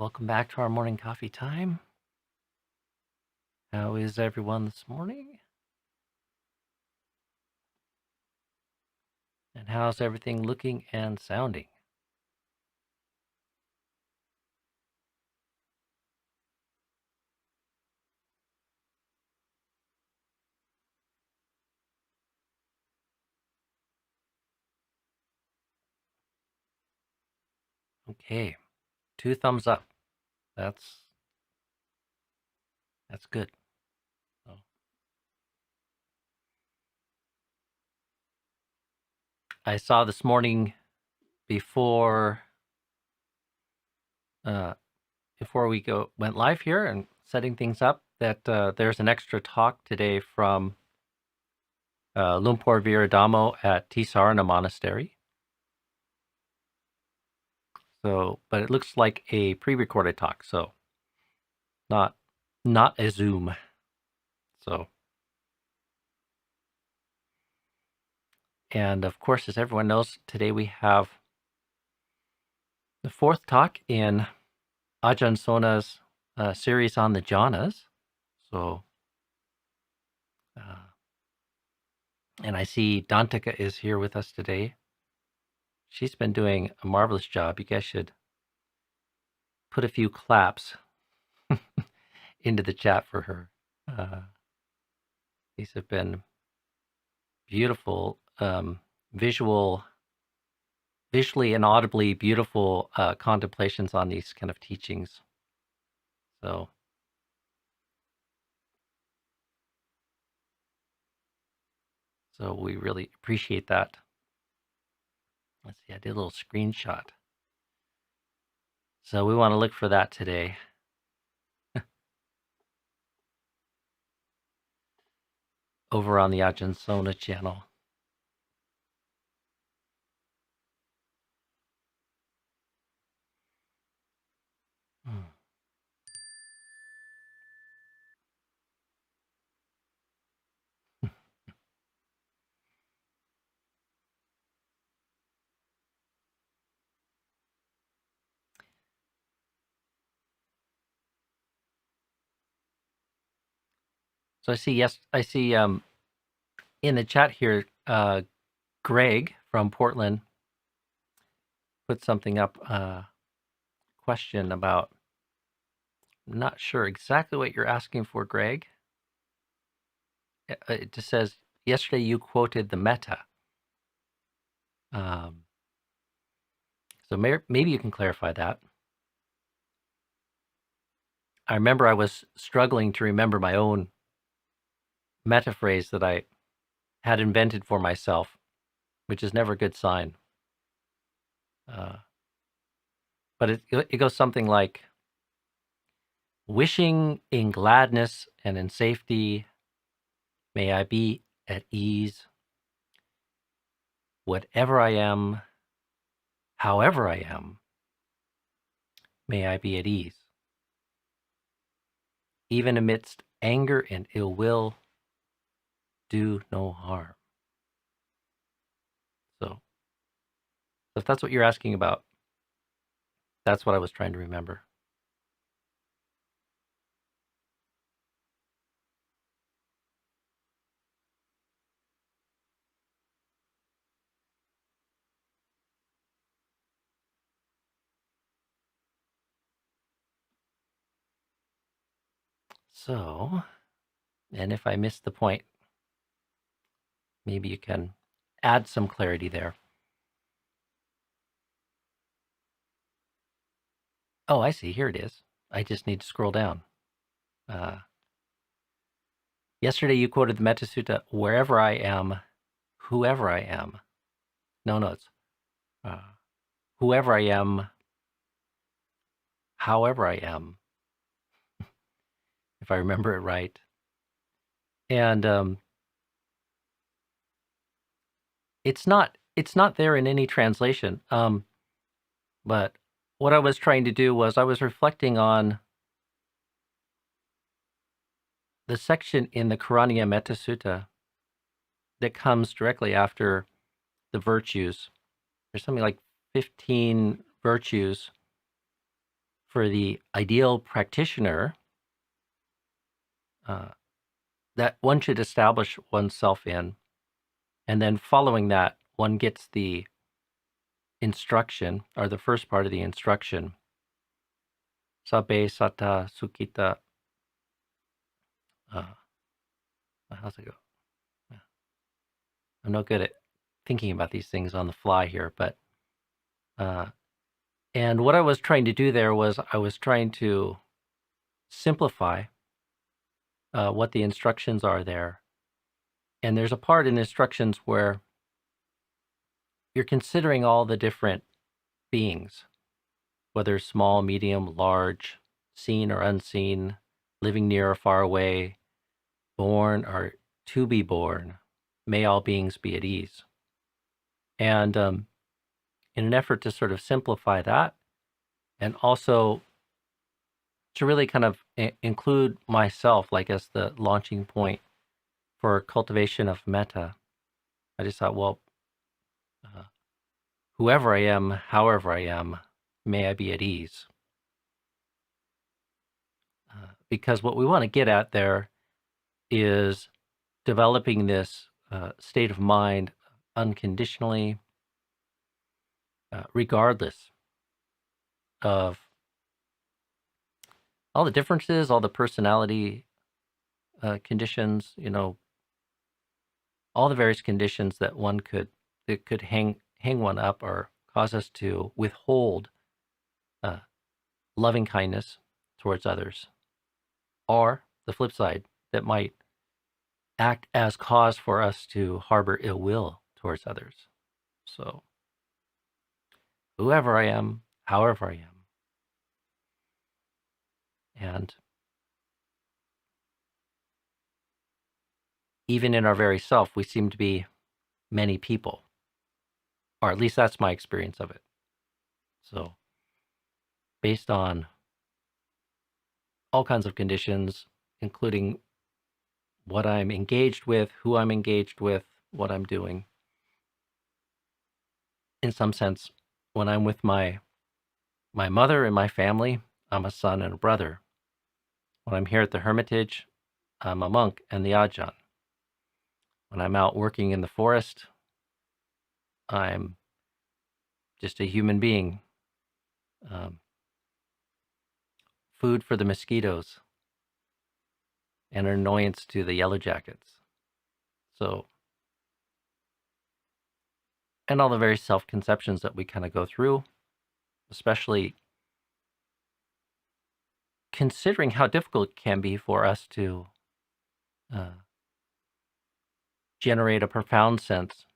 Welcome back to our morning coffee time. How is everyone this morning? And how's everything looking and sounding? Okay, 2 thumbs up. That's good. So, I saw this morning before uh, we went live here and setting things up that there's an extra talk today from Lumpur Viradamo at Tisarana Monastery. So, but it looks like a pre-recorded talk, so not a Zoom. So, and of course, as everyone knows, today we have the fourth talk in Ajahn Sona's series on the jhanas. So, and I see Dantika is here with us today. She's been doing a marvelous job. You guys should put a few claps into the chat for her. These have been beautiful, visually and audibly beautiful contemplations on these kind of teachings. So we really appreciate that. Let's see, I did a little screenshot. So we want to look for that today. Over on the Ajahn Sona channel. So I see in the chat here, Greg from Portland put something up, question about, I'm not sure exactly what you're asking for, Greg. It just says, yesterday you quoted the Metta. So maybe you can clarify that. I remember I was struggling to remember my own metta phrase that I had invented for myself, which is never a good sign. But it goes something like, wishing in gladness and in safety, may I be at ease. Whatever I am, however I am, may I be at ease. Even amidst anger and ill will, do no harm. So if that's what you're asking about, that's what I was trying to remember. So, and if I missed the point, maybe you can add some clarity there. Oh, I see. Here it is. I just need to scroll down. Yesterday you quoted the Metta Sutta, wherever I am, whoever I am. No, it's whoever I am, however I am, if I remember it right. And it's not there in any translation. But what I was trying to do was I was reflecting on the section in the Karaniya Metta Sutta that comes directly after the virtues. There's something like 15 virtues for the ideal practitioner, that one should establish oneself in, and then following that, one gets the instruction, or the first part of the instruction, sabbe satta sukhita. How's it go? I'm no good at thinking about these things on the fly here, but and what I was trying to do there was I was trying to simplify what the instructions are there. And there's a part in the instructions where you're considering all the different beings, whether small, medium, large, seen or unseen, living near or far away, born or to be born. May all beings be at ease. And in an effort to sort of simplify that, and also to really kind of include myself like as the launching point for cultivation of metta, I just thought, well, whoever I am, however I am, may I be at ease. Because what we want to get at there is developing this state of mind unconditionally, regardless of all the differences, all the personality conditions, all the various conditions that could hang one up or cause us to withhold loving kindness towards others, or the flip side, that might act as cause for us to harbor ill will towards others. So, whoever I am, however I am. And even in our very self, we seem to be many people, or at least that's my experience of it. So, based on all kinds of conditions, including what I'm engaged with, who I'm engaged with, what I'm doing. In some sense, when I'm with my mother and my family, I'm a son and a brother. When I'm here at the hermitage, I'm a monk and the Ajahn. When I'm out working in the forest, I'm just a human being. Food for the mosquitoes and an annoyance to the yellow jackets. So, and all the various self-conceptions that we kind of go through, especially considering how difficult it can be for us to generate a profound sense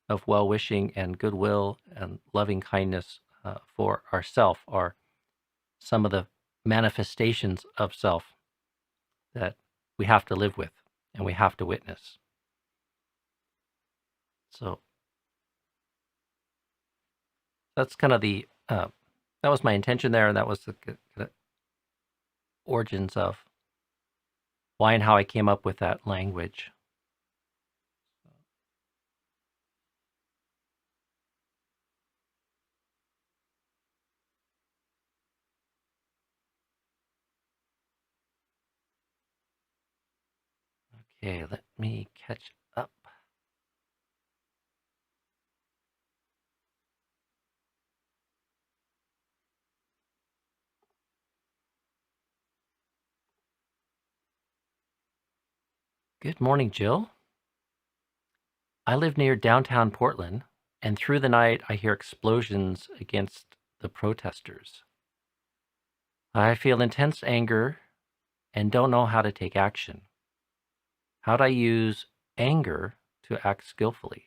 of well-wishing and goodwill and loving kindness for ourself, or some of the manifestations of self that we have to live with and we have to witness. So that's kind of the that was my intention there, and that was the origins of why and how I came up with that language. Okay, let me catch up. Good morning, Jill. I live near downtown Portland, and through the night I hear explosions against the protesters. I feel intense anger and don't know how to take action. How do I use anger to act skillfully?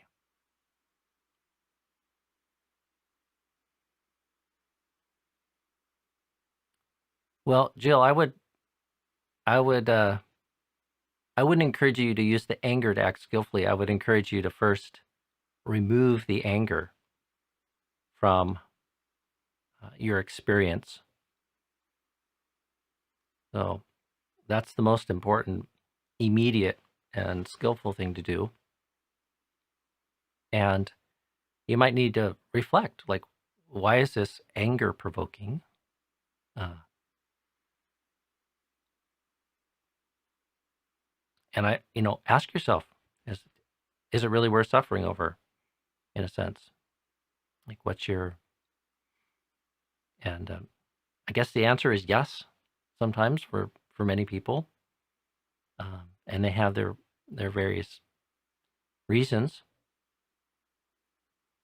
Well, Jill, I wouldn't encourage you to use the anger to act skillfully. I would encourage you to first remove the anger from your experience. So that's the most important, immediate, and skillful thing to do. And you might need to reflect, like, why is this anger provoking? And ask yourself, is it really worth suffering over, in a sense? Like, what's your and I guess the answer is yes, sometimes for many people, and they have their various reasons,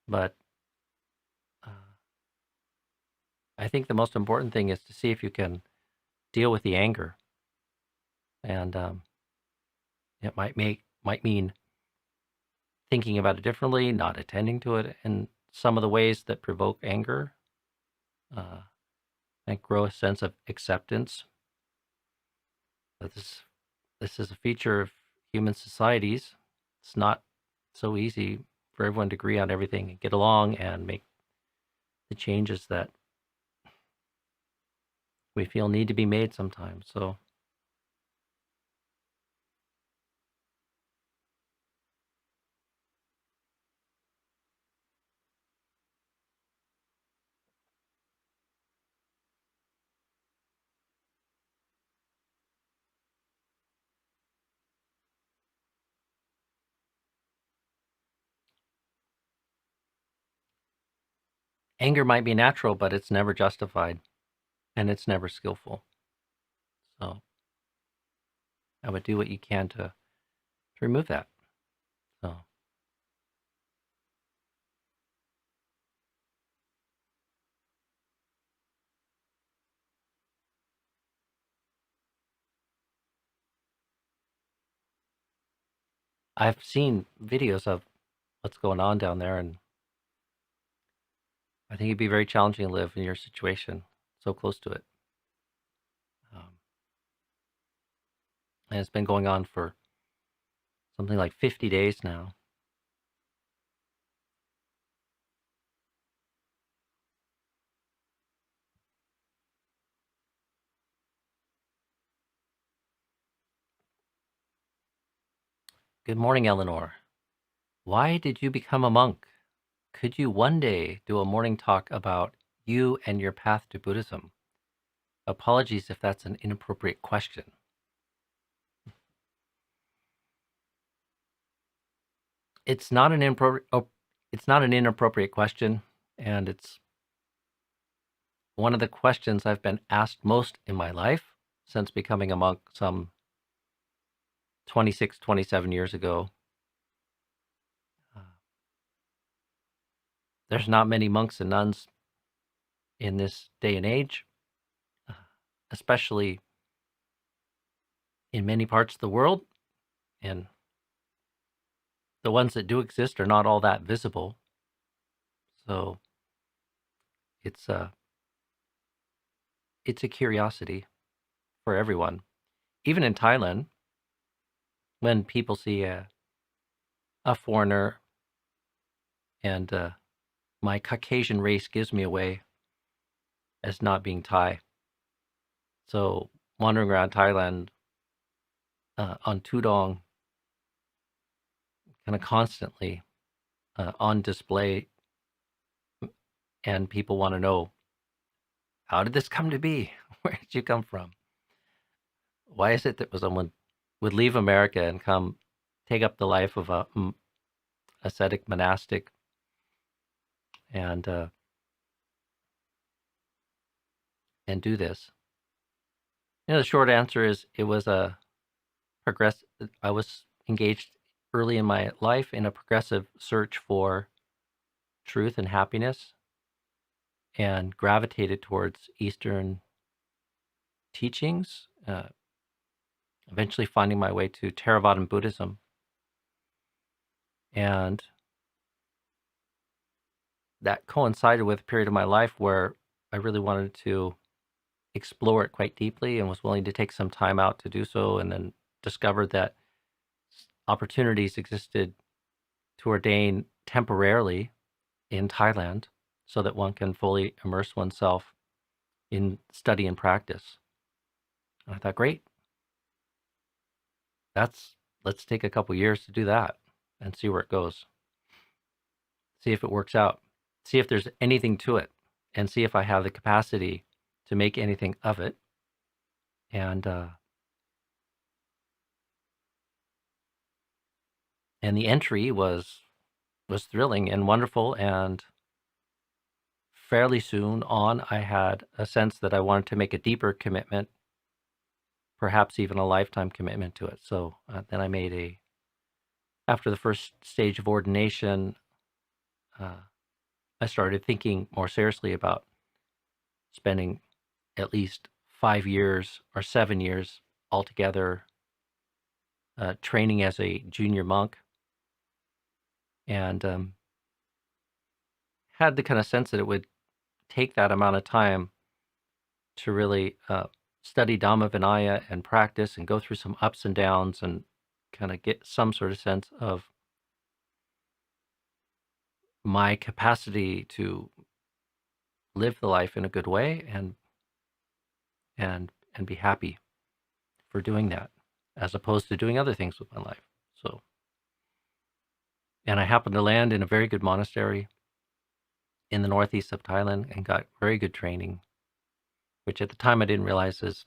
but uh, I think the most important thing is to see if you can deal with the anger, and it might mean thinking about it differently, not attending to it, and some of the ways that provoke anger, and grow a sense of acceptance that this is a feature of human societies. It's not so easy for everyone to agree on everything and get along and make the changes that we feel need to be made sometimes. So anger might be natural, but it's never justified and it's never skillful. So I would do what you can to remove that. So I've seen videos of what's going on down there, and I think it'd be very challenging to live in your situation, so close to it. And it's been going on for something like 50 days now. Good morning, Eleanor. Why did you become a monk? Could you one day do a morning talk about you and your path to Buddhism? Apologies if that's an inappropriate question. It's not an inappropriate question, and it's one of the questions I've been asked most in my life since becoming a monk some 26, 27 years ago. There's not many monks and nuns in this day and age, especially in many parts of the world, and the ones that do exist are not all that visible. So it's a curiosity for everyone. Even in Thailand, when people see a foreigner and my Caucasian race gives me away as not being Thai. So wandering around Thailand on Tudong, kind of constantly on display, and people want to know, how did this come to be? Where did you come from? Why is it that someone would leave America and come take up the life of a ascetic monastic and do this? The short answer is it was a progress. I was engaged early in my life in a progressive search for truth and happiness, and gravitated towards Eastern teachings, eventually finding my way to theravada Buddhism. And that coincided with a period of my life where I really wanted to explore it quite deeply and was willing to take some time out to do so, and then discovered that opportunities existed to ordain temporarily in Thailand so that one can fully immerse oneself in study and practice. And I thought, great, let's take a couple years to do that and see where it goes. See if it works out. See if there's anything to it, and see if I have the capacity to make anything of it. And And the entry was thrilling and wonderful, and fairly soon on, I had a sense that I wanted to make a deeper commitment, perhaps even a lifetime commitment to it. So then I made after the first stage of ordination, uh, I started thinking more seriously about spending at least 5 years or 7 years altogether training as a junior monk, and had the kind of sense that it would take that amount of time to really study Dhamma Vinaya and practice and go through some ups and downs and kind of get some sort of sense of my capacity to live the life in a good way and be happy for doing that, as opposed to doing other things with my life. So, and I happened to land in a very good monastery in the northeast of Thailand and got very good training, which at the time I didn't realize is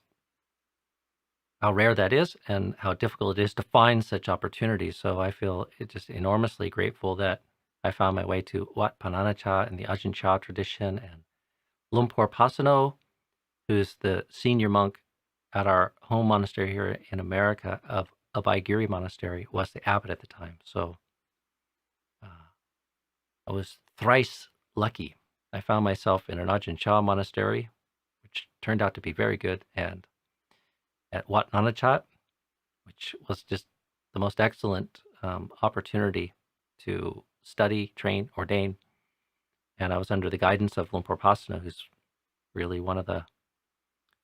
how rare that is and how difficult it is to find such opportunities. So I feel just enormously grateful that I found my way to Wat Pananacha and the Ajahn Chah tradition, and Lumpur Pasano, who's the senior monk at our home monastery here in America of Abhayagiri Monastery, was the abbot at the time. So I was thrice lucky. I found myself in an Ajahn Chah monastery, which turned out to be very good, and at Wat Nanachat, which was just the most excellent opportunity to study, train, ordain. And I was under the guidance of Lumpur Pasana, who's really one of the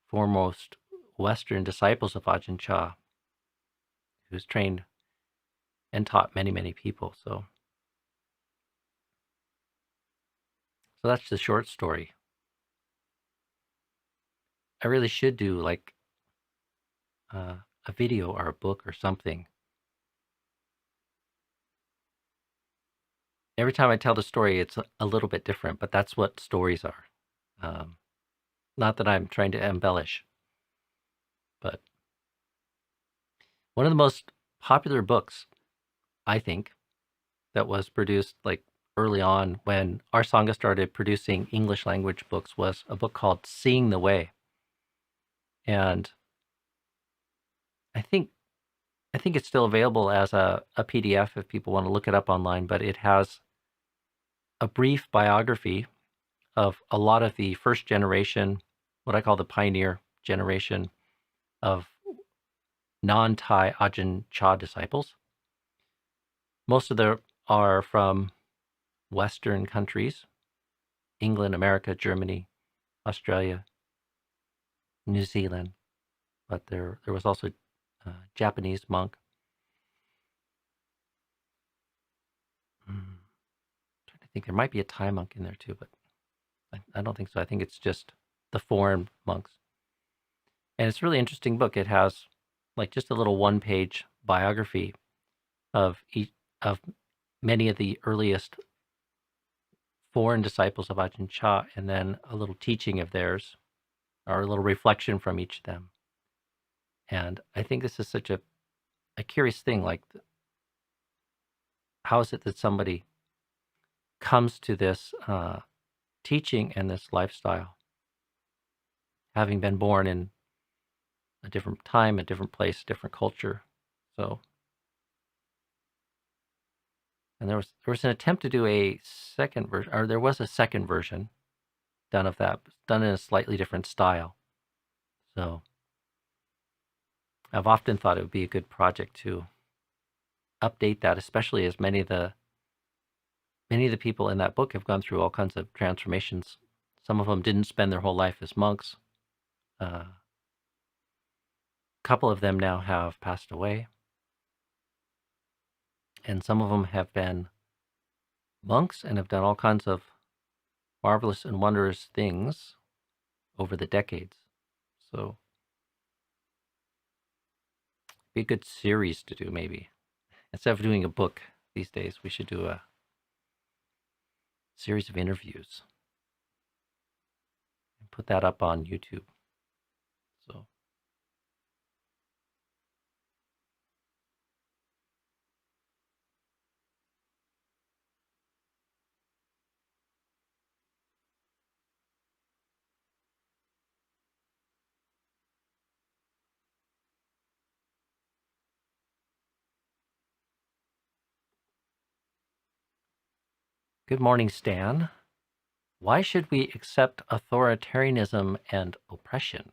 foremost Western disciples of Ajahn Chah, who's trained and taught many, many people. So that's the short story. I really should do like a video or a book or something. Every time I tell the story, it's a little bit different, but that's what stories are. Not that I'm trying to embellish, but one of the most popular books, I think, that was produced like early on when our Sangha started producing English language books was a book called Seeing the Way. And I think it's still available as a PDF if people want to look it up online, but it has a brief biography of a lot of the first generation, what I call the pioneer generation of non-Thai Ajahn Chah disciples. Most of them are from Western countries, England, America, Germany, Australia, New Zealand, but there was also a Japanese monk. Trying to think, there might be a Thai monk in there too, but I don't think so. I think it's just the foreign monks. And it's a really interesting book. It has like just a little one-page biography of many of the earliest foreign disciples of Ajahn Chah, and then a little teaching of theirs, or a little reflection from each of them. And I think this is such a curious thing. Like, how is it that somebody comes to this teaching and this lifestyle, having been born in a different time, a different place, different culture? So, and there was an attempt to do a second version, or there was a second version done of that, done in a slightly different style. So I've often thought it would be a good project to update that, especially as many of the people in that book have gone through all kinds of transformations. Some of them didn't spend their whole life as monks. A couple of them now have passed away, and some of them have been monks and have done all kinds of marvelous and wondrous things over the decades. So be a good series to do, maybe. Instead of doing a book these days, we should do a series of interviews and put that up on YouTube. So Good morning, Stan. Why should we accept authoritarianism and oppression?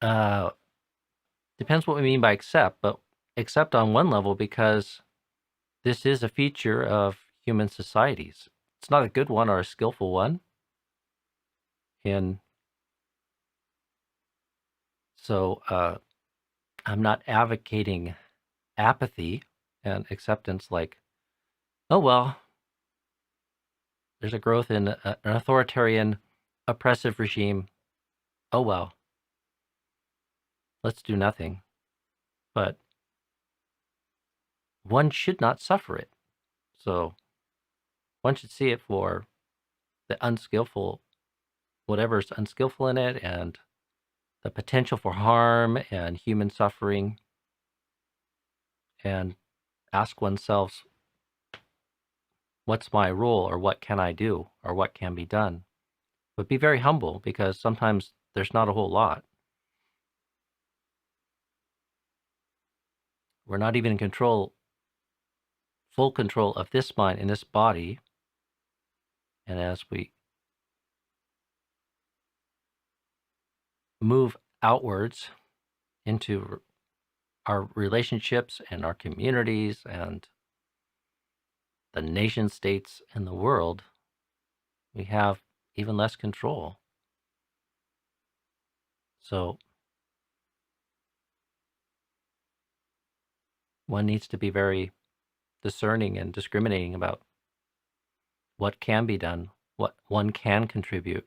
Uh, Depends what we mean by accept, but accept on one level because this is a feature of human societies. It's not a good one or a skillful one. And so I'm not advocating apathy and acceptance like, oh, well, there's a growth in an authoritarian, oppressive regime. Oh, well, let's do nothing. But one should not suffer it. So one should see it for the unskillful, whatever's unskillful in it, and the potential for harm and human suffering, and ask oneself, what's my role, or what can I do, or what can be done? But be very humble, because sometimes there's not a whole lot. We're not even in control, full control of this mind and this body. And as we move outwards into our relationships and our communities and the nation states and the world, we have even less control. So one needs to be very discerning and discriminating about what can be done, what one can contribute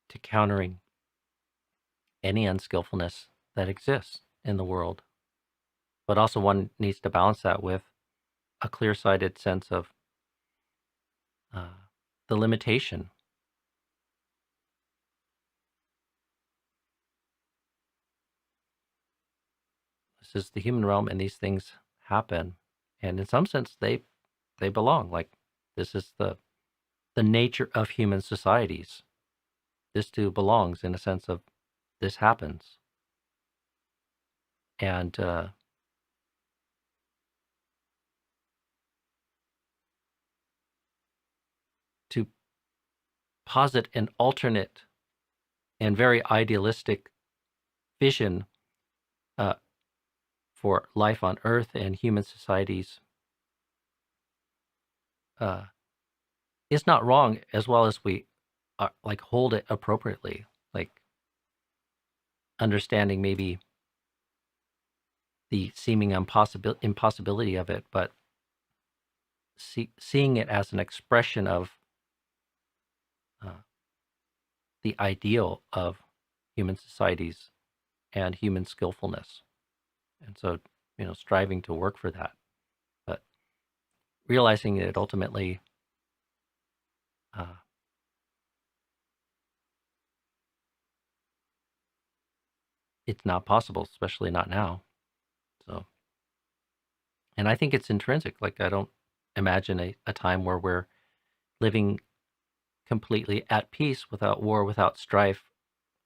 to countering any unskillfulness that exists in the world. But also one needs to balance that with a clear-sighted sense of the limitation. This is the human realm, and these things happen. And in some sense, they belong. Like, this is the nature of human societies. This too belongs in a sense of this happens. And to posit an alternate and very idealistic vision for life on Earth and human societies is not wrong, as well as we like hold it appropriately, like understanding maybe the seeming impossibility of it, but seeing it as an expression of the ideal of human societies and human skillfulness. And so, striving to work for that, but realizing that ultimately it's not possible, especially not now. So, and I think it's intrinsic. Like, I don't imagine a time where we're living completely at peace, without war, without strife.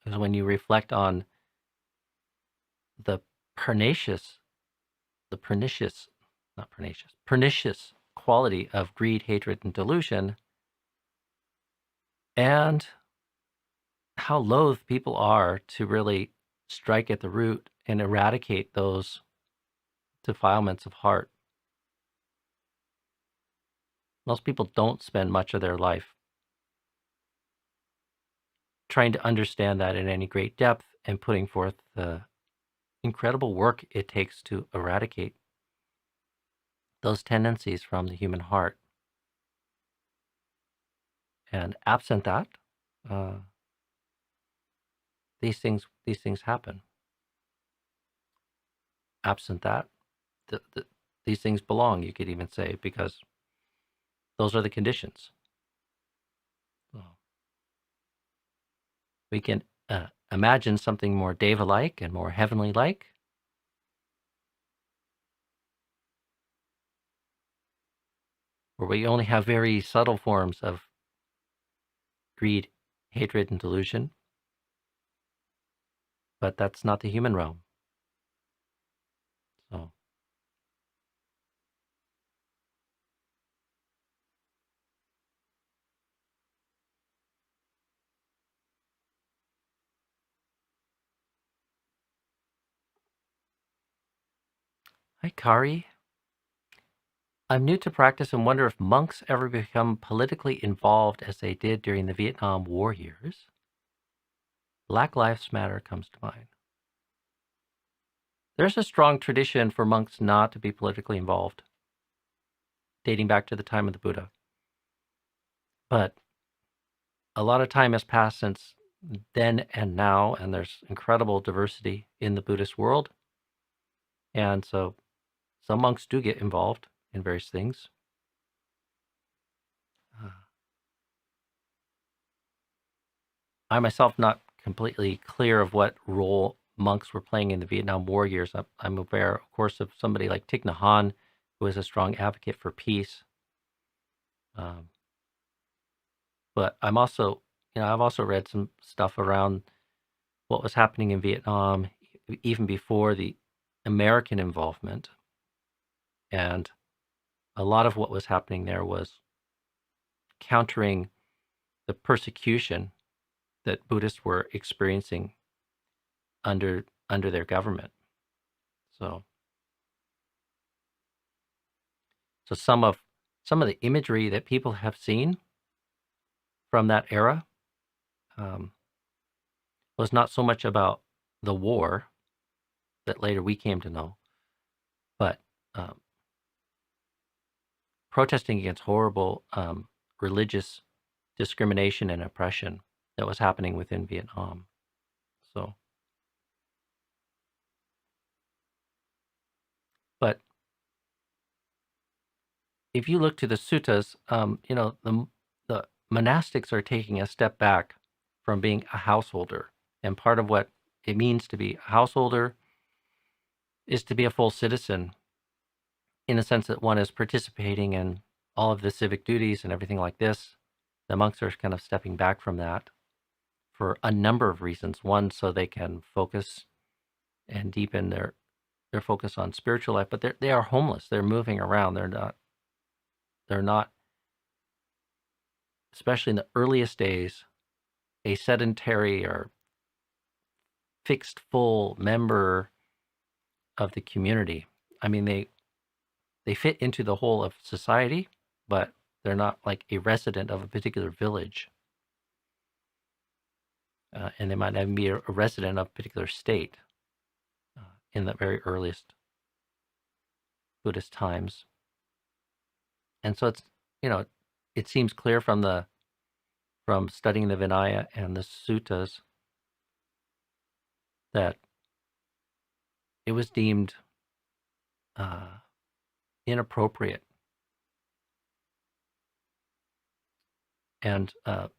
Because when you reflect on the pernicious, pernicious quality of greed, hatred, and delusion, and how loath people are to really strike at the root and eradicate those defilements of heart. Most people don't spend much of their life trying to understand that in any great depth and putting forth the incredible work it takes to eradicate those tendencies from the human heart. And absent that, these things happen. Absent that, these things belong, you could even say, because those are the conditions. We can imagine something more Deva-like and more heavenly-like. Where we only have very subtle forms of greed, hatred, and delusion. But that's not the human realm. Hi, Kari. I'm new to practice and wonder if monks ever become politically involved as they did during the Vietnam War years. Black Lives Matter comes to mind. There's a strong tradition for monks not to be politically involved, dating back to the time of the Buddha. But a lot of time has passed since then and now, and there's incredible diversity in the Buddhist world. And so some monks do get involved in various things. I myself not completely clear of what role monks were playing in the Vietnam War years. I'm aware, of course, of somebody like Thich Nhat Hanh, who was a strong advocate for peace. But I'm also, I've also read some stuff around what was happening in Vietnam even before the American involvement. And a lot of what was happening there was countering the persecution that Buddhists were experiencing under their government. So some of the imagery that people have seen from that era was not so much about the war that later we came to know, but protesting against horrible religious discrimination and oppression that was happening within Vietnam. So, but if you look to the suttas, the monastics are taking a step back from being a householder, and part of what it means to be a householder is to be a full citizen, in the sense that one is participating in all of the civic duties and everything like this. The monks are kind of stepping back from that for a number of reasons. One, so they can focus and deepen their focus on spiritual life, but they are homeless. They're moving around. They're not, especially in the earliest days, a sedentary or fixed full member of the community. I mean, they fit into the whole of society, but they're not like a resident of a particular village. And they might even be a resident of a particular state in the very earliest Buddhist times. And so it's, it seems clear from studying the Vinaya and the suttas that it was deemed inappropriate. And the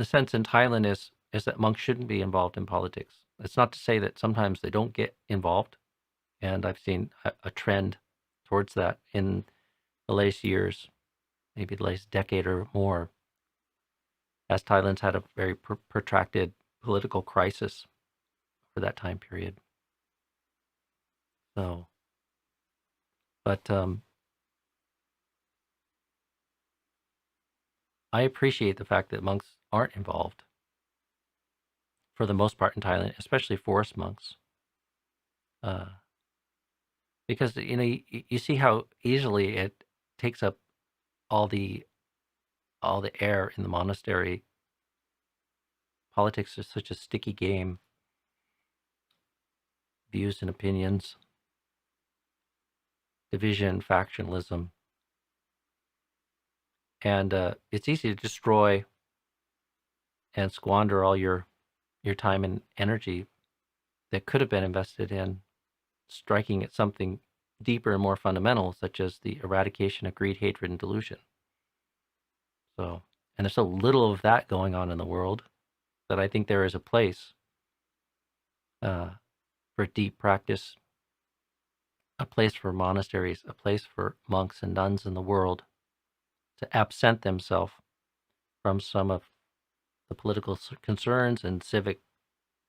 sense in Thailand is that monks shouldn't be involved in politics. It's not to say that sometimes they don't get involved, and I've seen a trend towards that in the latest years, maybe the latest decade or more, as Thailand's had a very protracted political crisis for that time period. So, but I appreciate the fact that monks aren't involved for the most part in Thailand, especially forest monks, because you see how easily it takes up all the air in the monastery. Politics is such a sticky game. Views and opinions, division, factionalism, and it's easy to destroy and squander all your time and energy that could have been invested in striking at something deeper and more fundamental, such as the eradication of greed, hatred, and delusion. So, and there's so little of that going on in the world that I think there is a place for deep practice, a place for monasteries, a place for monks and nuns in the world to absent themselves from some of the political concerns and civic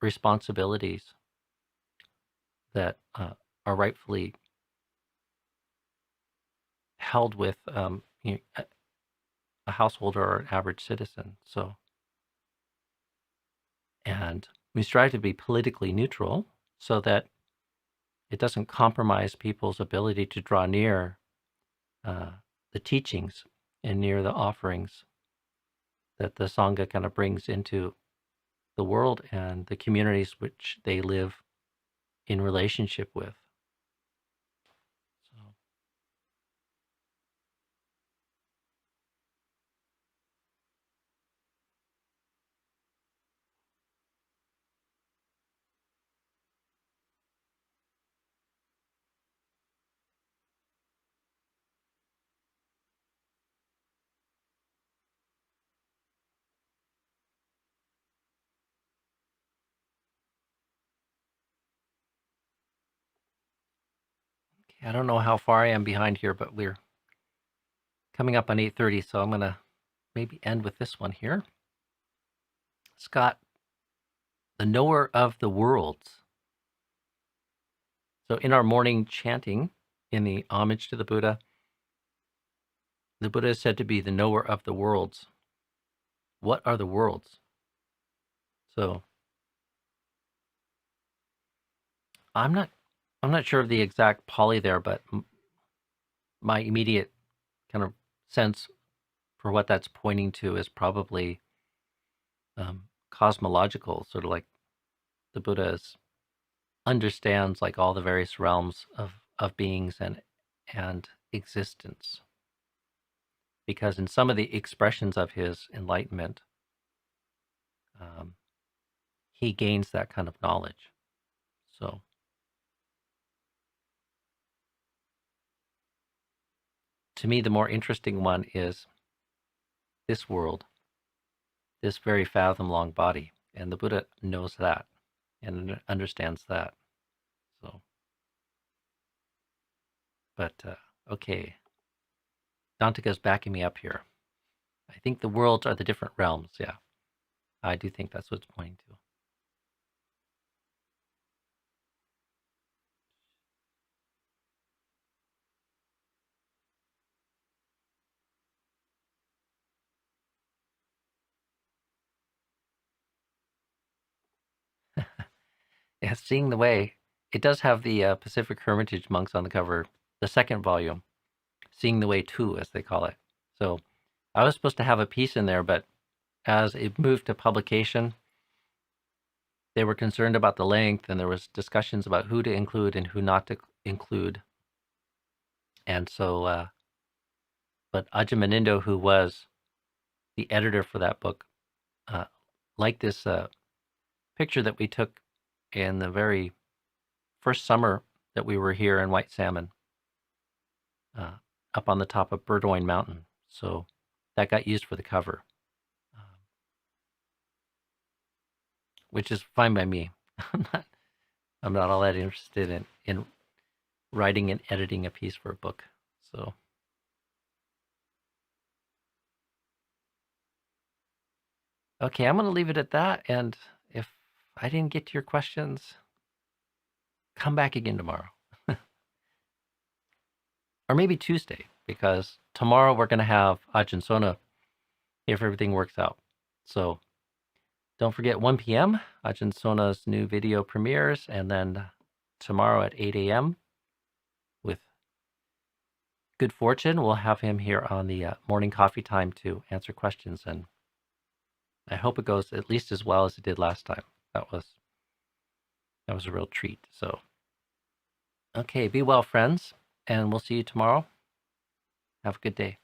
responsibilities that are rightfully held with a householder or an average citizen. So, and we strive to be politically neutral so that it doesn't compromise people's ability to draw near the teachings and near the offerings that the Sangha kind of brings into the world and the communities which they live in relationship with. So, okay, I don't know how far I am behind here, but we're coming up on 8:30, so I'm going to maybe end with this one here. Scott, the knower of the worlds. So in our morning chanting, in the homage to the Buddha is said to be the knower of the worlds. What are the worlds? So I'm not sure of the exact Pali there, but my immediate kind of sense for what that's pointing to is probably cosmological, sort of like the Buddha understands like all the various realms of beings and existence. Because in some of the expressions of his enlightenment, he gains that kind of knowledge. So to me, the more interesting one is this world, this very fathom-long body. And the Buddha knows that and understands that. So, but okay, Dantaka's backing me up here. I think the worlds are the different realms. Yeah, I do think that's what it's pointing to. Yeah, Seeing the Way. It does have the Pacific Hermitage monks on the cover, the second volume, Seeing the Way 2, as they call it. So I was supposed to have a piece in there, but as it moved to publication, they were concerned about the length, and there was discussions about who to include and who not to include. And so, but Ajahn, who was the editor for that book, liked this picture that we took in the very first summer that we were here in White Salmon, up on the top of Burdoin Mountain. So that got used for the cover, which is fine by me. I'm not all that interested in writing and editing a piece for a book. So okay, I'm going to leave it at that. And if I didn't get to your questions, come back again tomorrow. Or maybe Tuesday, because tomorrow we're going to have Ajahn Sona if everything works out. So don't forget 1 p.m. Ajahn Sona's new video premieres, and then tomorrow at 8 a.m. with good fortune, we'll have him here on the morning coffee time to answer questions. And I hope it goes at least as well as it did last time. That was a real treat. So, okay, be well, friends, and we'll see you tomorrow. Have a good day.